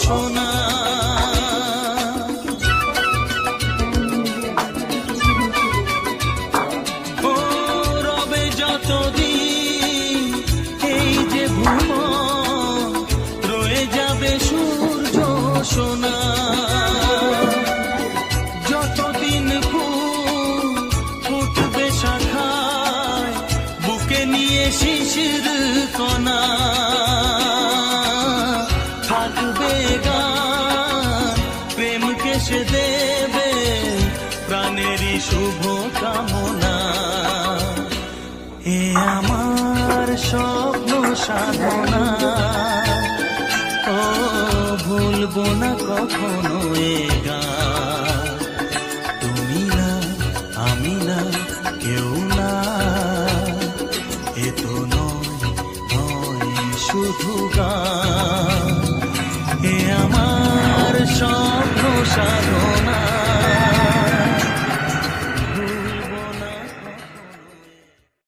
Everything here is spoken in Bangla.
সোনা। ও রবে যতদিন এই যে ভুবন, রয়ে যাবে সূর্য সোনা। যতদিন ফুটবে শাখায়, বুকে নিয়ে শিশির কণা, থাকবে গান প্রেমকে সে দেবে প্রাণেরই শুভ কামনা। এ আমার স্বপ্ন সাধনা, ও ভুলবো না কখনো এ গান। তুমি না, আমি না, কেউ না, এ তো নয় শুধু গান। এ আমার